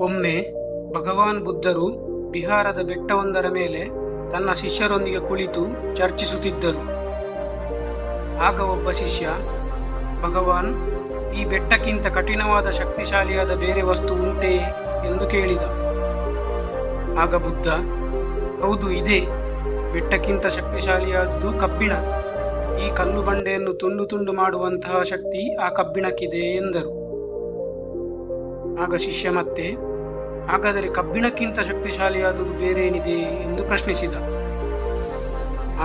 ಒಮ್ಮೆ ಭಗವಾನ್ ಬುದ್ಧರು ಬಿಹಾರದ ಬೆಟ್ಟವೊಂದರ ಮೇಲೆ ತನ್ನ ಶಿಷ್ಯರೊಂದಿಗೆ ಕುಳಿತು ಚರ್ಚಿಸುತ್ತಿದ್ದರು. ಆಗ ಒಬ್ಬ ಶಿಷ್ಯ, ಭಗವಾನ್, ಈ ಬೆಟ್ಟಕ್ಕಿಂತ ಕಠಿಣವಾದ ಶಕ್ತಿಶಾಲಿಯಾದ ಬೇರೆ ವಸ್ತು ಉಂಟೇ ಎಂದು ಕೇಳಿದ. ಆಗ ಬುದ್ಧ, ಹೌದು ಇದೆ, ಬೆಟ್ಟಕ್ಕಿಂತ ಶಕ್ತಿಶಾಲಿಯಾದುದು ಕಬ್ಬಿಣ. ಈ ಕಲ್ಲು ಬಂಡೆಯನ್ನು ತುಂಡು ತುಂಡು ಮಾಡುವಂತಹ ಶಕ್ತಿ ಆ ಕಬ್ಬಿಣಕ್ಕಿದೆ ಎಂದರು. ಆಗ ಶಿಷ್ಯ ಮತ್ತೆ, ಹಾಗಾದರೆ ಕಬ್ಬಿಣಕ್ಕಿಂತ ಶಕ್ತಿಶಾಲಿಯಾದುದು ಬೇರೇನಿದೆ ಎಂದು ಪ್ರಶ್ನಿಸಿದ.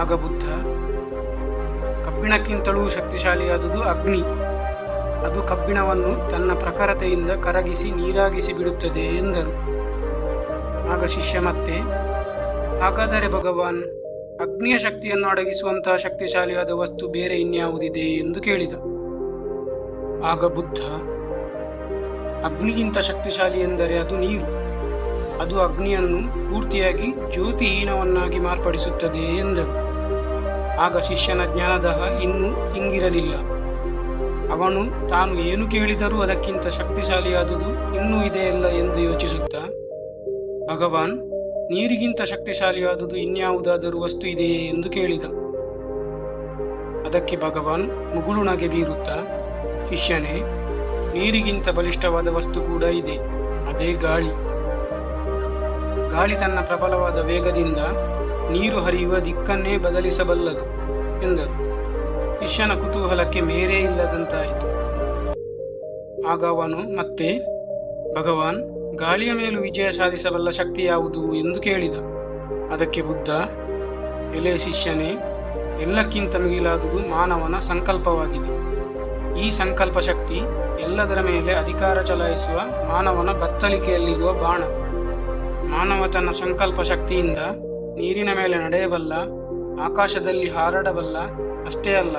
ಆಗ ಬುದ್ಧ, ಕಬ್ಬಿಣಕ್ಕಿಂತಲೂ ಶಕ್ತಿಶಾಲಿಯಾದುದು ಅಗ್ನಿ. ಅದು ಕಬ್ಬಿಣವನ್ನು ತನ್ನ ಪ್ರಖರತೆಯಿಂದ ಕರಗಿಸಿ ನೀರಾಗಿಸಿ ಬಿಡುತ್ತದೆ ಎಂದರು. ಆಗ ಶಿಷ್ಯ ಮತ್ತೆ, ಹಾಗಾದರೆ ಭಗವಾನ್, ಅಗ್ನಿಯ ಶಕ್ತಿಯನ್ನು ಅಡಗಿಸುವಂತಹ ಶಕ್ತಿಶಾಲಿಯಾದ ವಸ್ತು ಬೇರೆ ಇನ್ಯಾವುದಿದೆ ಎಂದು ಕೇಳಿದ. ಆಗ ಬುದ್ಧ, ಅಗ್ನಿಗಿಂತ ಶಕ್ತಿಶಾಲಿ ಎಂದರೆ ಅದು ನೀರು. ಅದು ಅಗ್ನಿಯನ್ನು ಪೂರ್ತಿಯಾಗಿ ಜ್ಯೋತಿಹೀನವನ್ನಾಗಿ ಮಾರ್ಪಡಿಸುತ್ತದೆ ಎಂದರು. ಆಗ ಶಿಷ್ಯನ ಜ್ಞಾನದಾಹ ಇನ್ನೂ ಇಂಗಿರಲಿಲ್ಲ. ಅವನು ತಾನು ಏನು ಕೇಳಿದರೂ ಅದಕ್ಕಿಂತ ಶಕ್ತಿಶಾಲಿಯಾದುದು ಇನ್ನೂ ಇದೆಯಲ್ಲ ಎಂದು ಯೋಚಿಸುತ್ತಾ, ಭಗವಾನ್, ನೀರಿಗಿಂತ ಶಕ್ತಿಶಾಲಿಯಾದುದು ಇನ್ಯಾವುದಾದರೂ ವಸ್ತು ಇದೆಯೇ ಎಂದು ಕೇಳಿದ. ಅದಕ್ಕೆ ಭಗವಾನ್ ಮುಗುಳು ನಗೆ ಬೀರುತ್ತಾ, ಶಿಷ್ಯನೇ, ನೀರಿಗಿಂತ ಬಲಿಷ್ಠವಾದ ವಸ್ತು ಕೂಡ ಇದೆ, ಅದೇ ಗಾಳಿ. ಗಾಳಿ ತನ್ನ ಪ್ರಬಲವಾದ ವೇಗದಿಂದ ನೀರು ಹರಿಯುವ ದಿಕ್ಕನ್ನೇ ಬದಲಿಸಬಲ್ಲದು ಎಂದರು. ಶಿಷ್ಯನ ಕುತೂಹಲಕ್ಕೆ ಮೇರೇ ಇಲ್ಲದಂತಾಯಿತು. ಆಗ ಅವನು ಮತ್ತೆ, ಭಗವಾನ್, ಗಾಳಿಯ ಮೇಲೂ ವಿಜಯ ಸಾಧಿಸಬಲ್ಲ ಶಕ್ತಿ ಯಾವುದು ಎಂದು ಕೇಳಿದ. ಅದಕ್ಕೆ ಬುದ್ಧ, ಎಲೆ ಶಿಷ್ಯನೇ, ಎಲ್ಲಕ್ಕಿಂತ ಮಿಗಿಲಾದುದು ಮಾನವನ ಸಂಕಲ್ಪವಾಗಿದೆ. ಈ ಸಂಕಲ್ಪ ಶಕ್ತಿ ಎಲ್ಲದರ ಮೇಲೆ ಅಧಿಕಾರ ಚಲಾಯಿಸುವ ಮಾನವನ ಬತ್ತಳಿಕೆಯಲ್ಲಿರುವ ಬಾಣ. ಮಾನವ ತನ್ನ ಸಂಕಲ್ಪ ಶಕ್ತಿಯಿಂದ ನೀರಿನ ಮೇಲೆ ನಡೆಯಬಲ್ಲ, ಆಕಾಶದಲ್ಲಿ ಹಾರಾಡಬಲ್ಲ. ಅಷ್ಟೇ ಅಲ್ಲ,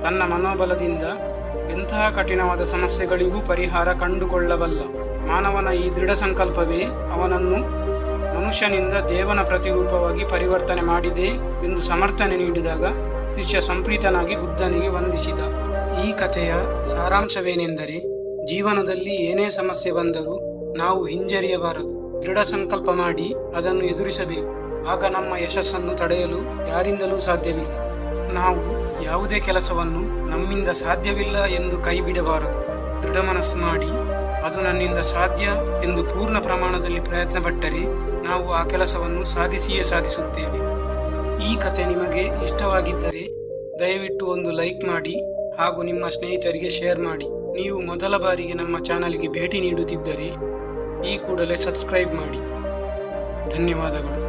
ತನ್ನ ಮನೋಬಲದಿಂದ ಎಂತಹ ಕಠಿಣವಾದ ಸಮಸ್ಯೆಗಳಿಗೂ ಪರಿಹಾರ ಕಂಡುಕೊಳ್ಳಬಲ್ಲ. ಮಾನವನ ಈ ದೃಢ ಸಂಕಲ್ಪವೇ ಅವನನ್ನು ಮನುಷ್ಯನಿಂದ ದೇವನ ಪ್ರತಿರೂಪವಾಗಿ ಪರಿವರ್ತನೆ ಮಾಡಿದೆ ಎಂದು ಸಮರ್ಥನೆ ನೀಡಿದಾಗ ಶಿಷ್ಯ ಸಂಪ್ರೀತನಾಗಿ ಬುದ್ಧನಿಗೆ ವಂದಿಸಿದ. ಈ ಕಥೆಯ ಸಾರಾಂಶವೇನೆಂದರೆ, ಜೀವನದಲ್ಲಿ ಏನೇ ಸಮಸ್ಯೆ ಬಂದರೂ ನಾವು ಹಿಂಜರಿಯಬಾರದು. ದೃಢ ಸಂಕಲ್ಪ ಮಾಡಿ ಅದನ್ನು ಎದುರಿಸಬೇಕು. ಆಗ ನಮ್ಮ ಯಶಸ್ಸನ್ನು ತಡೆಯಲು ಯಾರಿಂದಲೂ ಸಾಧ್ಯವಿಲ್ಲ. ನಾವು ಯಾವುದೇ ಕೆಲಸವನ್ನು ನಮ್ಮಿಂದ ಸಾಧ್ಯವಿಲ್ಲ ಎಂದು ಕೈ ಬಿಡಬಾರದು. ದೃಢ ಮನಸ್ಸು ಮಾಡಿ ಅದು ನನ್ನಿಂದ ಸಾಧ್ಯ ಎಂದು ಪೂರ್ಣ ಪ್ರಮಾಣದಲ್ಲಿ ಪ್ರಯತ್ನಪಟ್ಟರೆ ನಾವು ಆ ಕೆಲಸವನ್ನು ಸಾಧಿಸಿಯೇ ಸಾಧಿಸುತ್ತೇವೆ. ಈ ಕಥೆ ನಿಮಗೆ ಇಷ್ಟವಾಗಿದ್ದರೆ ದಯವಿಟ್ಟು ಒಂದು ಲೈಕ್ ಮಾಡಿ ಹಾಗೂ ನಿಮ್ಮ ಸ್ನೇಹಿತರಿಗೆ ಶೇರ್ ಮಾಡಿ. ನೀವು ಮೊದಲ ಬಾರಿಗೆ ನಮ್ಮ ಚಾನಲ್ಗೆ ಭೇಟಿ ನೀಡುತ್ತಿದ್ದರೆ ಈ ಕೂಡಲೇ ಸಬ್ಸ್ಕ್ರೈಬ್ ಮಾಡಿ. ಧನ್ಯವಾದಗಳು.